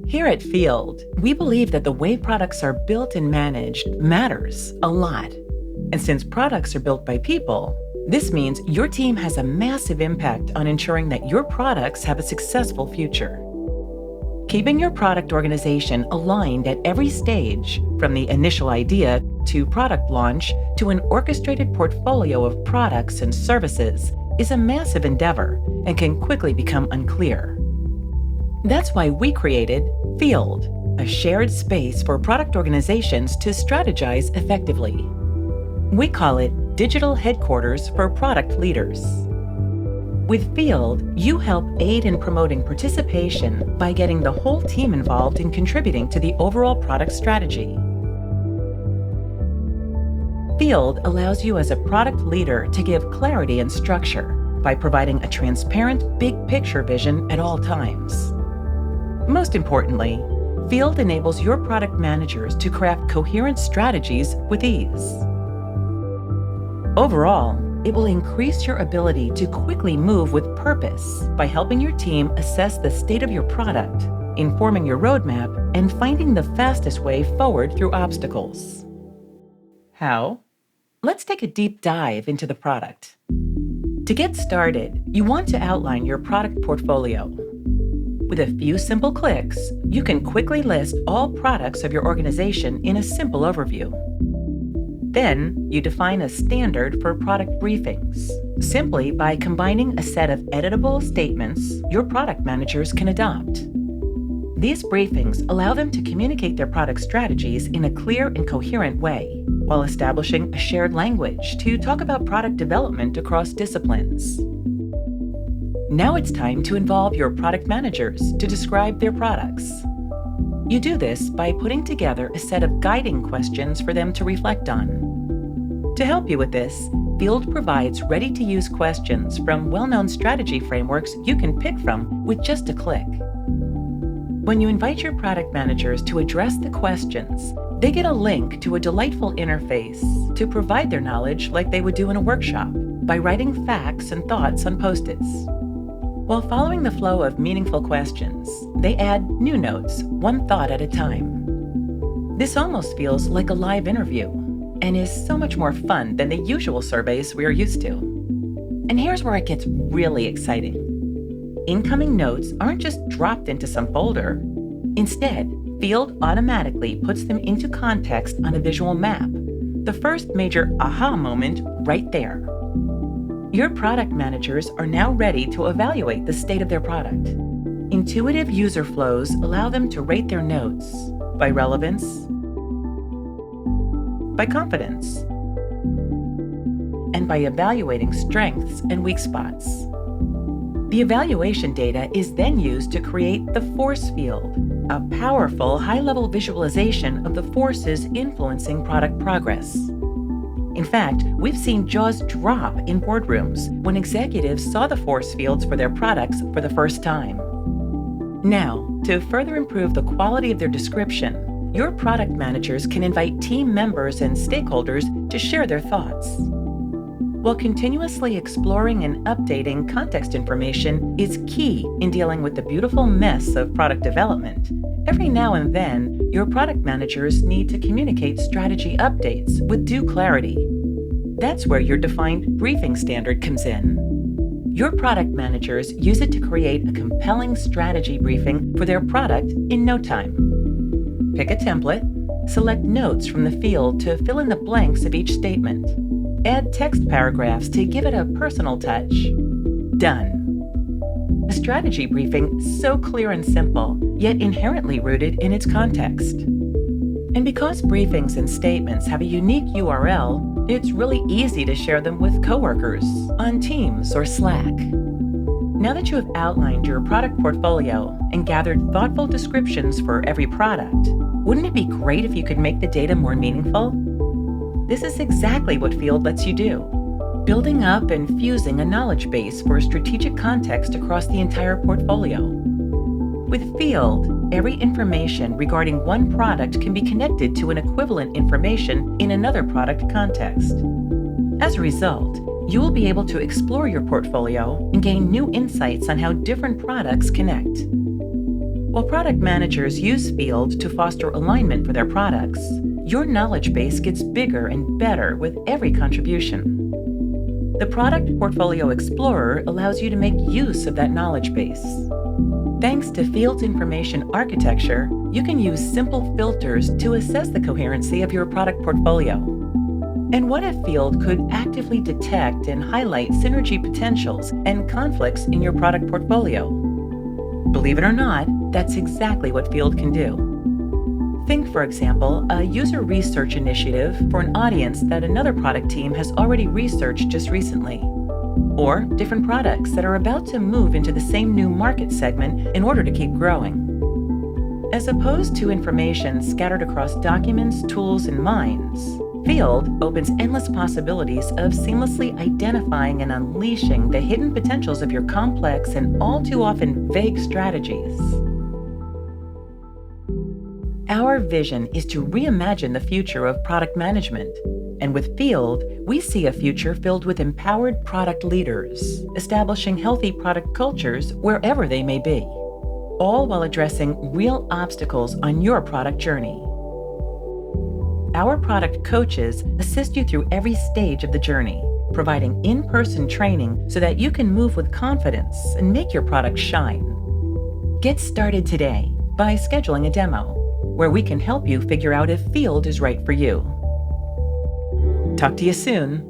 Here at Field, we believe that the way products are built and managed matters a lot. And since products are built by people, this means your team has a massive impact on ensuring that your products have a successful future. Keeping your product organization aligned at every stage, from the initial idea to product launch to an orchestrated portfolio of products and services, is a massive endeavor and can quickly become unclear. That's why we created Field, a shared space for product organizations to strategize effectively. We call it Digital Headquarters for Product Leaders. With Field, you help aid in promoting participation by getting the whole team involved in contributing to the overall product strategy. Field allows you as a product leader to give clarity and structure by providing a transparent, big-picture vision at all times. Most importantly, Field enables your product managers to craft coherent strategies with ease. Overall, it will increase your ability to quickly move with purpose by helping your team assess the state of your product, informing your roadmap, and finding the fastest way forward through obstacles. How? Let's take a deep dive into the product. To get started, you want to outline your product portfolio. With a few simple clicks, you can quickly list all products of your organization in a simple overview. Then, you define a standard for product briefings, simply by combining a set of editable statements your product managers can adopt. These briefings allow them to communicate their product strategies in a clear and coherent way, while establishing a shared language to talk about product development across disciplines. Now it's time to involve your product managers to describe their products. You do this by putting together a set of guiding questions for them to reflect on. To help you with this, Field provides ready-to-use questions from well-known strategy frameworks you can pick from with just a click. When you invite your product managers to address the questions, they get a link to a delightful interface to provide their knowledge like they would do in a workshop by writing facts and thoughts on Post-its. While following the flow of meaningful questions, they add new notes, one thought at a time. This almost feels like a live interview and is so much more fun than the usual surveys we are used to. And here's where it gets really exciting. Incoming notes aren't just dropped into some folder. Instead, Field automatically puts them into context on a visual map, the first major aha moment right there. Your product managers are now ready to evaluate the state of their product. Intuitive user flows allow them to rate their notes by relevance, by confidence, and by evaluating strengths and weak spots. The evaluation data is then used to create the force field, a powerful high-level visualization of the forces influencing product progress. In fact, we've seen jaws drop in boardrooms when executives saw the force fields for their products for the first time. Now, to further improve the quality of their description, your product managers can invite team members and stakeholders to share their thoughts. While continuously exploring and updating context information is key in dealing with the beautiful mess of product development, every now and then, your product managers need to communicate strategy updates with due clarity. That's where your defined briefing standard comes in. Your product managers use it to create a compelling strategy briefing for their product in no time. Pick a template, select notes from the field to fill in the blanks of each statement. Add text paragraphs to give it a personal touch. Done. A strategy briefing so clear and simple, yet inherently rooted in its context. And because briefings and statements have a unique URL, it's really easy to share them with coworkers, on Teams or Slack. Now that you have outlined your product portfolio and gathered thoughtful descriptions for every product, wouldn't it be great if you could make the data more meaningful? This is exactly what Field lets you do, building up and fusing a knowledge base for strategic context across the entire portfolio. With Field, every information regarding one product can be connected to an equivalent information in another product context. As a result, you will be able to explore your portfolio and gain new insights on how different products connect. While product managers use field to foster alignment for their products, your knowledge base gets bigger and better with every contribution. The Product Portfolio Explorer allows you to make use of that knowledge base. Thanks to Field's information architecture, you can use simple filters to assess the coherency of your product portfolio. And what if Field could actively detect and highlight synergy potentials and conflicts in your product portfolio? Believe it or not, that's exactly what Field can do. Think, for example, a user research initiative for an audience that another product team has already researched just recently. Or different products that are about to move into the same new market segment in order to keep growing. As opposed to information scattered across documents, tools, and minds, Field opens endless possibilities of seamlessly identifying and unleashing the hidden potentials of your complex and all too often vague strategies. Our vision is to reimagine the future of product management. And with Field, we see a future filled with empowered product leaders, establishing healthy product cultures wherever they may be, all while addressing real obstacles on your product journey. Our product coaches assist you through every stage of the journey, providing in-person training so that you can move with confidence and make your product shine. Get started today by scheduling a demo, where we can help you figure out if Field is right for you. Talk to you soon.